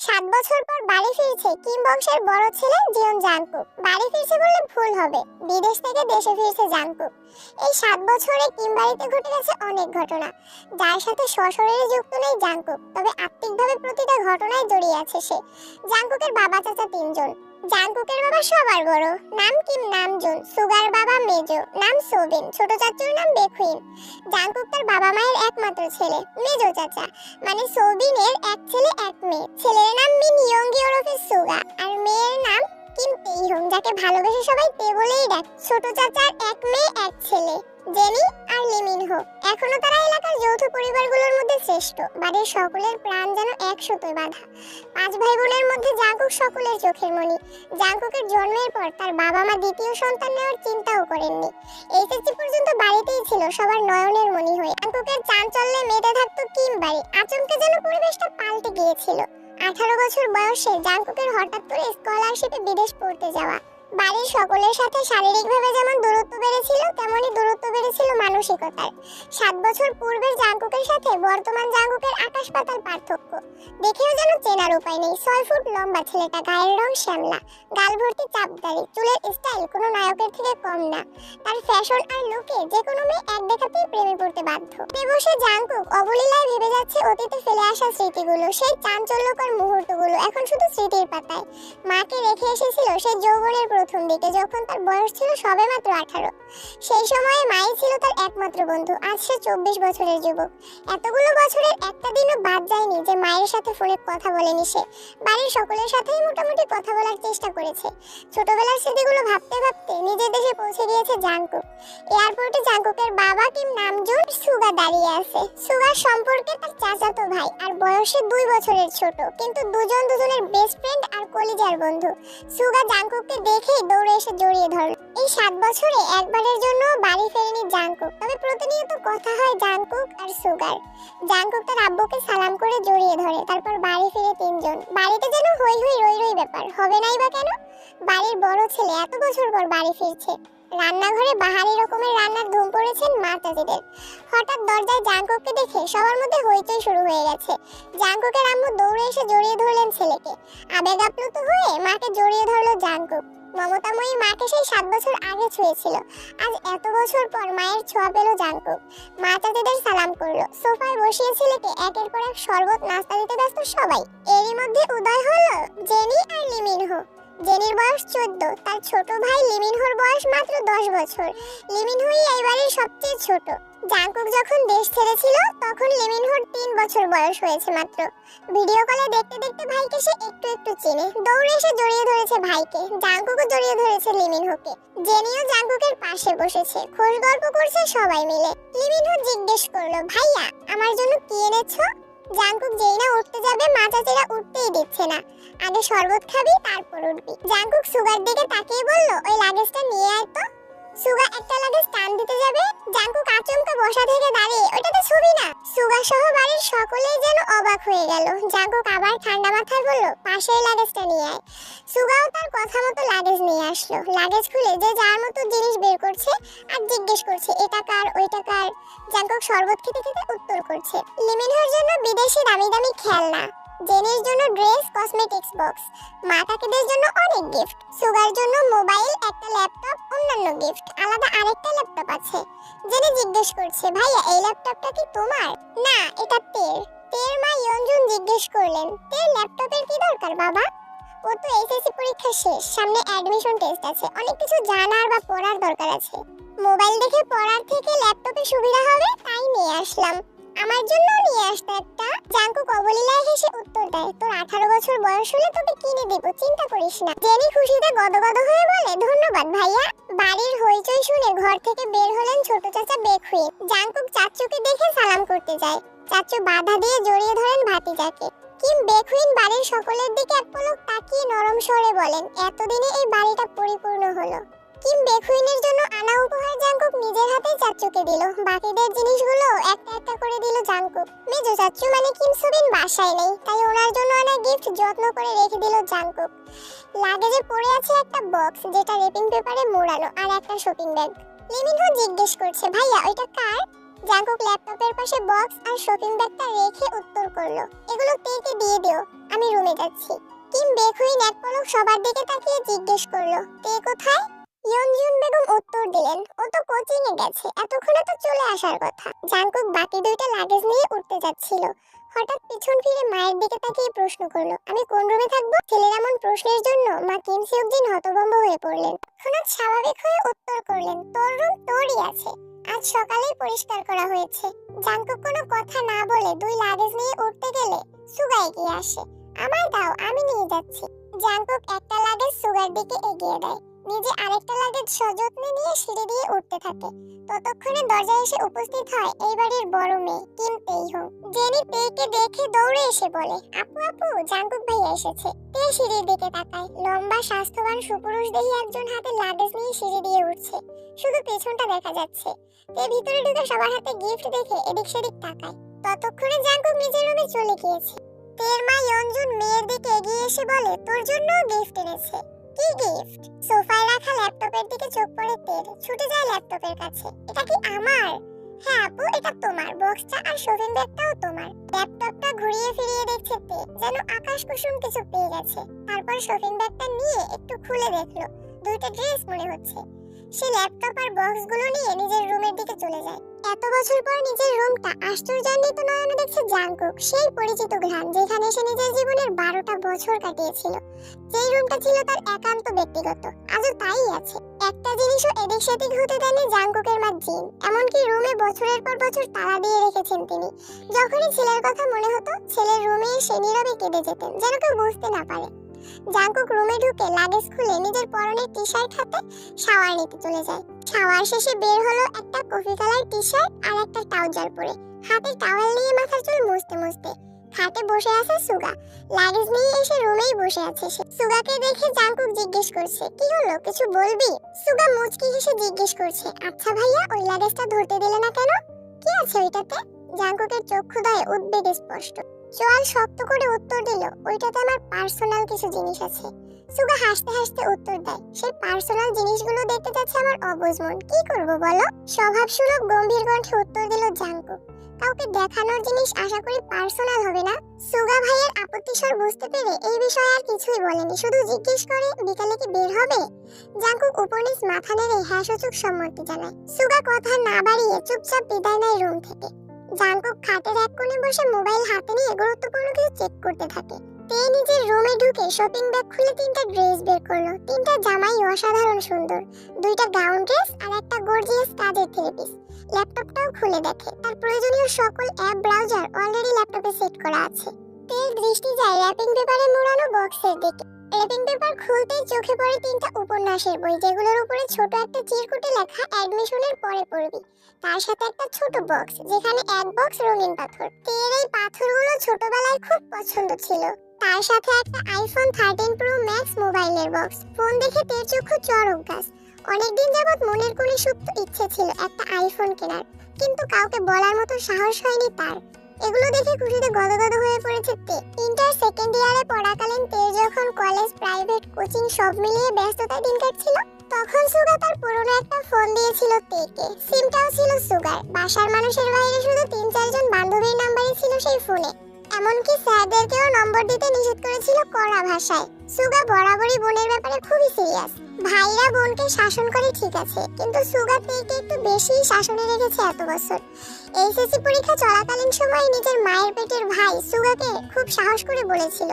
7 বছর পর বাড়ি ফিরছে কিম বংশের বড় ছেলে জিওন জাংকুক। বাড়ি ফিরছে বললে ভুল হবে, বিদেশ থেকে দেশে ফিরছে জাংকুক। এই 7 বছরে কিম বাড়িতে ঘটে গেছে অনেক ঘটনা, যার সাথে সশরীরে যুক্ত নেই জাংকুক, তবে আত্মিকভাবে প্রতিটা ঘটনায় জড়িয়ে আছে সে। জাংকুকের বাবা চাচা 3 জন। জাংকুকের বাবা সবার বড়, নাম কিম নামজুন। সুগার বাবা মেজো, নাম সোবিন। ছোট চাচুর নাম বেখুইন। জাংকুক তার বাবা মায়ের একমাত্র ছেলে। মেজো চাচা মানে সোবিনের এক ছেলে এক মেয়ে। ছেলের নাম মিন ইয়ংগি ওরফে সুগা, আর মেয়ের নাম কিম তেইহং, যাকে ভালোবেসে সবাই তে বলেই ডাকে। ছোট চাচার এক মেয়ে এক ছেলে, জেনি আর লিমিনহো। এখনো তারা এলাকার যৌথ পরিবারগুলোর মধ্যে শ্রেষ্ঠ। বাড়ির সকলের প্রাণ যেন এক সুতোয় বাঁধা। 5 ভাই বোনের মধ্যে জাংকুক সকলের চোখের মণি। জাংকুকের জন্মের পর তার বাবা মা দ্বিতীয় সন্তান নেওয়ার চিন্তাও করেননি। এইচএসসি পর্যন্ত বাড়িতেই ছিল সবার নয়নের মণি হয়ে। জাংকুকের চাঞ্চল্যে মেতে থাকতো কিম বাড়ি। আচমকে যেন পরিবেশটা পাল্টে গিয়েছিল। 18 বছর বয়সে জাংকুকের হঠাৎ করে স্কলারশিপে বিদেশ পড়তে যাওয়া। বাড়ির সকলের সাথে শারীরিকভাবে যেমন দূরত্ব বেড়েছিল, তেমনি দূরত্ব বেড়েছিল মানসিকতার। 7 বছর পূর্বের জাংকুকের সাথে বর্তমান জাংকুকের আকাশ পাতাল পার্থক্য। দেখেও যেন চেনার উপায় নেই। 6 ফুট লম্বা ছেলেটা, গায়ের রং শ্যামলা, গাল ভর্তি চাপদাড়ি, চুলের স্টাইল কোনো নায়কের থেকে কম না। তার ফ্যাশন আর লুকে যে কোনো মেয়ে এক দেখাতেই প্রেমে পড়তে বাধ্য। বসে জাংকুক অবলীলায় ভেবে যাচ্ছে অতীতে ফেলে আসা স্মৃতিগুলো, সেই চাঞ্চল্যকর মুহূর্তগুলো এখন শুধু স্মৃতির পাতায়। মাকে রেখে এসেছিল সেই যৌবনের প্রথম দিকে, যখন তার বয়স ছিল সবেমাত্র 18। সেই সময়ে মাই ছিল তার একমাত্র বন্ধু। আজ সে 24 বছরের যুবক। এতগুলো বছরের একটা দিনও বাদ যায়নি যে মায়ের সাথে ফোনে কথা বলেনি সে। বাড়ির সকলের সাথেই মোটামুটি কথা বলার চেষ্টা করেছে। ছোটবেলার স্মৃতিগুলো ভাবতে ভাবতে নিজের দেশে পৌঁছে গিয়েছে জাংকুক। এয়ারপোর্টে জাংকুকের বাবা কিম নামজুন সুগা দাঁড়িয়ে আছে। সুগার সম্পর্কে তার চাচাতো ভাই আর বয়সে 2 বছরের ছোট, কিন্তু দুজন দুজনের বেস্ট ফ্রেন্ড আর কলিজার বন্ধু। সুগা জাংকুককে দেখেই দৌড়ে এসে জড়িয়ে ধরল। এই 7 বছরে একবারের জন্য বাড়ি ফেরেনি জাংকুক, তবে প্রতিনিয়ত কথা হয় জাংকুক আর সুগার। জাংকুক তার আব্বুকে সালাম করে জড়িয়ে ধরে, তারপর বাড়ি ফিরে 3 জন। বাড়িতে যেন হই হই রই রই ব্যাপার, হবে নাই বা কেন? বাড়ির বড় ছেলে এত বছর পর বাড়ি ফিরছে। রান্নাঘরে বাহারি রকমের রান্নার ধুম পড়েছেন মা চাচিদের। হঠাৎ দরজায় জাংকুককে দেখে সবার মধ্যে হইচই শুরু হয়ে গেছে। জাংকুকের আম্মু দৌড়ে এসে জড়িয়ে ধরলেন ছেলেকে। আবেগ আপ্লুত হয়ে মাকে জড়িয়ে ধরলো জাংকুক। মমতাময়ী মাকে সেই 7 বছর আগে ছুঁয়েছিল। আজ এত বছর পর মায়ের ছোঁয়া পেল জাংকুক। মা চাচিদের সালাম করলো। সোফায় বসিয়ে ছেলেকে একের পর এক শরবত নাস্তা দিতে ব্যস্ত সবাই। এরই মধ্যে উদয় হলো জেনি আর লিমিনহো। জেনির বয়স 14, তার ছোট ভাই লিমিনহোর বয়স মাত্র 10 বছর। লিমিনহোই এই বাড়ির সবচেয়ে ছোট। জাংকুক যখন দেশ ছেড়েছিল তখন লিমিনহোর 3 বছর বয়স হয়েছে মাত্র। ভিডিও কলে দেখতে দেখতে ভাইকে সে একটু একটু চিনে। দৌড়ে এসে জড়িয়ে ধরেছে ভাইকে। জাংকুকও জড়িয়ে ধরেছে লিমিনহোকে। জেনিও জাংকুকের পাশে বসেছে, খোশ গল্প করছে সবাই মিলে। লিমিনহো জিজ্ঞেস করলো, ভাইয়া আমার জন্য কি এনেছো? জাংকুক যেই না উঠতে যাবে মা চাচিরা উঠতেই দিচ্ছে না। আগে শরবত খাবি তারপর উঠবি। জাংকুক সুগার দিকে তাকিয়ে বলল, ওই লাগেজটা নিয়ে আয় তো। সুগা একটা লাগেজ টান দিতে যাবে, জাংকুক আচমকা বসা থেকে দাঁড়িয়ে, ওটা তো ছবি না। সুগা সহ বাড়ির সকলেই যেন অবাক হয়ে গেল। জাংকুক আবার ঠান্ডা মাথায় বলল, পাশের লাগেজটা নিয়ে আয়। সুগাও তার কথা মতো লাগেজ নিয়ে আসলো। লাগেজ খুলে যে যার মতো জিনিস বের করছে আর জিজ্ঞেস করছে, এটা কার ওইটা কার। জাংকুক শরবত খেতে খেতে উত্তর করছে। লিমিনহোর জন্য বিদেশি দামি দামি খেলনা, জেনির জন্য ড্রেস, কসমেটিক্স বক্স, মা কাকিদের জন্য অনেক গিফট, সুগার জন্য মোবাইল, একটা ল্যাপটপ, অন্যান্য গিফট। আলাদা আরেকটা ল্যাপটপ আছে। জেনি জিজ্ঞেস করছে, ভাইয়া এই ল্যাপটপটা কি তোমার? না, এটা তের। তের মা ইয়ঞ্জুন জিজ্ঞেস করলেন, তের ল্যাপটপের কি দরকার বাবা? ও তো এইচএসসি পরীক্ষা শেষ, সামনে অ্যাডমিশন টেস্ট আছে, অনেক কিছু জানার বা পড়ার দরকার আছে। মোবাইল দেখে পড়ার থেকে ল্যাপটপে সুবিধা হবে, তাই নিয়ে আসলাম। আমার জন্য নিয়ে আসতে একটা। জাংকুক অবলীলায় হেসে উত্তর দেয়, তোর 18 বছর বয়স হলে তোকে কিনে দেব, চিন্তা করিস না। জেনি খুশিতে গদগদ হয়ে বলে, ধন্যবাদ ভাইয়া। বাড়ির হইচই শুনে ঘর থেকে বের হলেন ছোট চাচা বেখুইন। জাংকুক চাচুকে দেখে সালাম করতে যায়। চাচু বাধা দিয়ে জড়িয়ে ধরেন ভাতিজাকে। কিম বেখুইন বাড়ির সকলের দিকে এক পলক তাকিয়ে নরম স্বরে বলেন, এতদিনে এই বাড়িটা পরিপূর্ণ হলো। কিম বেখুইনের জন্য আনা উপহার জাংকুক নিজের হাতেই চাচুকে দিল। বাকিদের জিনিসগুলো একটা একটা করে দিল জাংকুক। মেজো চাচু মানে কিম সোবিন বাসায় নেই, তাই ওনার জন্য আনা গিফট যত্ন করে রেখে দিল জাংকুক। লাগেজে পড়ে আছে একটা বক্স, যেটা রেপিং পেপারে মোড়ানো, আর একটা শপিং ব্যাগ। লিমিনহো জিজ্ঞেস করছে, ভাইয়া ওইটা কার? জাঙ্কুক ল্যাপটপের পাশে বক্স আর শপিং ব্যাগটা রেখে উত্তর করলো, এগুলো তেকে দিয়ে দিও, আমি রুমে যাচ্ছি। কিম বেখুইন এক পলক সবার দিকে তাকিয়ে জিজ্ঞেস করলো, তে কোথায়? ইয়নজুন বেগম উত্তর দিলেন, ও তো কোচিং এ গেছে, এতক্ষণে তো চলে আসার কথা। জাঙ্কুক বাকি দুইটা লাগেজ নিয়ে উঠতে যাচ্ছিল, হঠাৎ পিছন ফিরে মায়ের দিকে তাকিয়ে প্রশ্ন করলো, আমি কোন রুমে থাকবো? ছেলের এমন প্রশ্নের জন্য মা কিম সিউকজিন হতভম্ব হয়ে পড়লেন। তৎক্ষণাৎ স্বাভাবিক হয়ে উত্তর করলেন, তোর রুম তোরই আছে, আজ সকালেই পরিষ্কার করা হয়েছে। জাঙ্কুক কোনো কথা না বলে দুই লাগেজ নিয়ে উঠতে গেলে সুগা এগিয়ে আসে, আমায় দাও, আমি নিয়ে যাচ্ছি। জাঙ্কুক একটা লাগেজ সুগার দিকে এগিয়ে দেয়, নিজে আরেকটা লাগেজ সযত্নে নিয়ে সিঁড়ি দিয়ে উঠতে থাকে। ততক্ষণে দরজায় এসে উপস্থিত হয় এই বাড়ির বড় মেয়ে কিম তেইহং। জেনি তেকে দেখে দৌড়ে এসে বলে, আপু আপু, জাঙ্কুক ভাইয়া এসেছে। তে সিঁড়ির দিকে তাকায়, লম্বা স্বাস্থ্যবান সুপুরুষ দেহি একজন হাতে লাগেজ নিয়ে সিঁড়ি দিয়ে উঠছে, শুধু পেছনটা দেখা যাচ্ছে। তে ভিতরে ঢুকে সবার হাতে গিফট দেখে এদিক সেদিক তাকায়। ততক্ষণে জাঙ্কুক নিজের রুমে চলে গিয়েছে। তের মা ইয়নজুন মেয়ের দিকে এগিয়ে এসে বলে, তোর জন্য গিফট এনেছে। কি গিফট? সোফায় রাখা ল্যাপটপের দিকে চোখ পড়ে তের, ছুটে যায় ল্যাপটপের কাছে। এটা কি আমার? হ্যাঁ আপু, এটা তোমার, বক্সটা আর শপিং ব্যাগটাও তোমার। ল্যাপটপটা ঘুরিয়ে ফিরিয়ে দেখছে তে, যেন আকাশ কুসুম কিছু পেয়ে গেছে। তারপর শপিং ব্যাগটা নিয়ে একটু খুলে দেখলো, দুইটা ড্রেস মনে হচ্ছে। সে ল্যাপটপ আর বক্সগুলো নিয়ে নিজের রুমের দিকে চলে যায়। এত বছর পর নিজের রুমটা আশ্চর্যান্বিত নয়নে দেখছে জাঙ্কুক, সেই পরিচিত ঘ্রাণ যেখানে সে নিজের জীবনের 12টা বছর কাটিয়েছিল। যেই রুমটা ছিল তার একান্ত ব্যক্তিগত, আজও তাই আছে। একটা জিনিসও এদিক সেদিক হতে দেয়নি জাঙ্কুকের মা জিন, এমনকি রুমে বছরের পর বছর তালা দিয়ে রেখেছেন তিনি। যখনই ছেলের কথা মনে হতো, ছেলের রুমে এসে নীরবে কেঁদে যেতেন, যেন কেউ বুঝতে না পারে। জাঙ্কুক রুমে ঢুকে লাগেজ খুলে নিজের পরনের টি শার্ট হাতে শাওয়ার নিতে চলে যায়। শাওয়ার শেষে বের হলো একটা কফি কালার টি শার্ট আর একটা ট্রাউজার পরে, হাতে টাওয়েল নিয়ে মাথার চুল মুছতে মুছতে। খাটে বসে আছে সুগা, লাগেজ নিয়ে এসে রুমেই বসে আছে সে। সুগাকে দেখে জাঙ্কুক জিজ্ঞেস করছে, কি হলো, কিছু বলবি? সুগা মুচকি হেসে জিজ্ঞেস করছে, আচ্ছা ভাইয়া, ওই লাগেজটা ধরতে দিলে না কেন? কি আছে ওইটাতে? জাঙ্কুকের চক্ষুদয়ে উদ্বেগ স্পষ্ট। চোয়াল শক্ত করে উত্তর দিল, ওইটাতে আমার পার্সোনাল কিছু জিনিস আছে। সুগা হাসতে হাসতে উত্তর দেয়, সেই পার্সোনাল জিনিসগুলো দেখতে যাচ্ছে আমার অবুঝ মন, কি করব বলো? স্বভাব সুলভ গম্ভীর কণ্ঠে উত্তর দিল জাঙ্কুক, কাউকে দেখানোর জিনিস আশা করি পার্সোনাল হবে না। সুগা ভাইয়ের আপত্তি স্বর বুঝতে পেরে এই বিষয়ে আর কিছুই বলেনি, শুধু জিজ্ঞেস করে, বিকালে কি বের হবে? জাঙ্কুক উপনিস মাথা নেড়ে হ্যাঁ সূচক সম্মতি জানায়। সুগা কথা না বাড়িয়ে চুপচাপ বিদায় নেয় রুম থেকে। জাঙ্কুক খাটের এক কোণে বসে মোবাইল হাতে নিয়ে গুরুত্বপূর্ণ কিছু চেক করতে থাকে। তে নিজের রুমে ঢুকে শপিং ব্যাগ খুলে 3টা ড্রেস বের করলো। 3টা জামাই অসাধারণ সুন্দর, 2টা গাউন ড্রেস আর একটা গর্জিয়াস কাজের থ্রি পিস। ল্যাপটপটাও খুলে দেখে, তার প্রয়োজনীয় সকল অ্যাপ ব্রাউজার অলরেডি ল্যাপটপে সেট করা আছে। তের দৃষ্টি যায় র্যাপিং পেপারে মোড়ানো বক্সের দিকে। র্যাপিং পেপার খুলতেই চোখে পড়ে 3টা উপন্যাসের বই, যেগুলোর উপরে ছোট একটা চিরকুটে লেখা অ্যাডমিশনের পরে পড়বি। তার সাথে একটা ছোট বক্স, যেখানে এক বক্স রঙিন পাথর। তের এই পাথরগুলো ছোটবেলায় খুব পছন্দ ছিল। তার সাথে একটা আইফোন 13 প্রো ম্যাক্স মোবাইলের বক্স। ফোন দেখে তের চক্ষু চড়ক গাছ। অনেকদিন যাবত মনের কোণে সুপ্ত ইচ্ছে ছিল একটা আইফোন কেনার, কিন্তু কাউকে বলার মতো সাহস হয়নি তার। এগুলো দেখে খুশিতে গদগদ হয়ে পড়েছে তে। ইন্টার সেকেন্ড ইয়ারে পড়াকালীন তের যখন কলেজ, প্রাইভেট, কোচিং সব মিলিয়ে ব্যস্ততায় দিন কাটছিল, তখন সুগা তার পুরনো একটা ফোন দিয়েছিল তেকে। সিমটাও ছিল সুগার। বাসার মানুষের বাইরে শুধু 3-4 জন বান্ধবীর নাম্বারই ছিল সেই ফোনে। এমনকি স্যারদেরকেও নম্বর দিতে নিষেধ করেছিল কড়া ভাষায়। সুগা বরাবরই বোনের ব্যাপারে খুবই সিরিয়াস। ভাইরা বোনকে শাসন করে ঠিক আছে, কিন্তু সুগা তেকে একটু বেশি শাসনে রেখেছে এত বছর। এইচএসসি পরীক্ষা চলাকালীন সময় নিজের মায়ের পেটের ভাই সুগাকে খুব সাহস করে বলেছিল,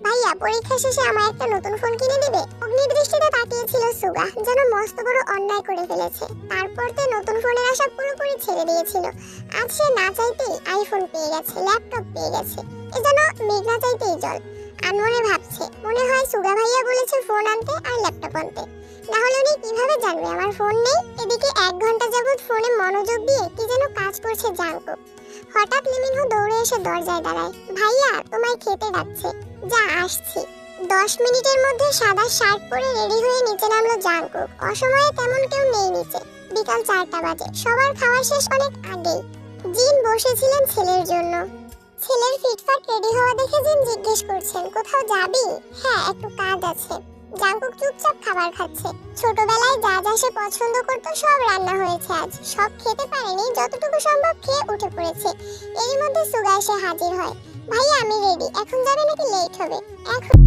ভাইয়া পরীক্ষা শেষে আমার একটা নতুন ফোন কিনে দিবে? অগ্নিদৃষ্টিতে তাকিয়েছিল সুগা, যেন মস্ত বড় অন্যায় করে ফেলেছে। তারপর তে নতুন ফোনের আশা পুরোপুরি ছেড়ে দিয়েছিল। আজ সে না চাইতেই আইফোন পেয়ে গেছে, ল্যাপটপ পেয়ে গেছে, এ যেন মেঘ না চাইতেই জল। আনমনে ভাবছে, মনে হয় সুগা ভাইয়া বলেছে ফোন আনতে আর ল্যাপটপ আনতে, না হলে উনি কিভাবে জানবে আমার ফোন নেই? এদিকে 1 ঘন্টা যাবত ফোনে মনোযোগ দিয়ে কি যেন কাজ করছে জাঙ্কুক। হঠাৎ লিমিনহো দৌড়ে এসে দরজায় দাঁড়ায়, ভাইয়া তোমায় খেতে ডাকছে। যা আসছি। 10 মিনিটের মধ্যে সাদা শার্ট পরে রেডি হয়ে নিচে নামলো জাঙ্কুক। অসময়ে তেমন কেউ নেই নিচে। বিকাল 4টা বাজে, সবার খাওয়া শেষ অনেক আগেই। জিন বসেছিলেন ছেলের জন্য। ছেলের ফিটফাট রেডি হওয়া দেখে জিন জিজ্ঞেস করছেন, কোথাও যাবি? হ্যাঁ, একটু কাজ আছে। জাংকুক চুপচাপ খাবার খাচ্ছে। ছোটবেলায় যা যা সে পছন্দ করতো সব রান্না হয়েছে আজ। সব খেতে পারেনি, যতটুকু সম্ভব খেয়ে উঠে পড়েছে। এরই মধ্যে সুগা এসে হাজির হয়। ভাইয়া আমি রেডি, এখন যাবে নাকি লেট হবে? এখন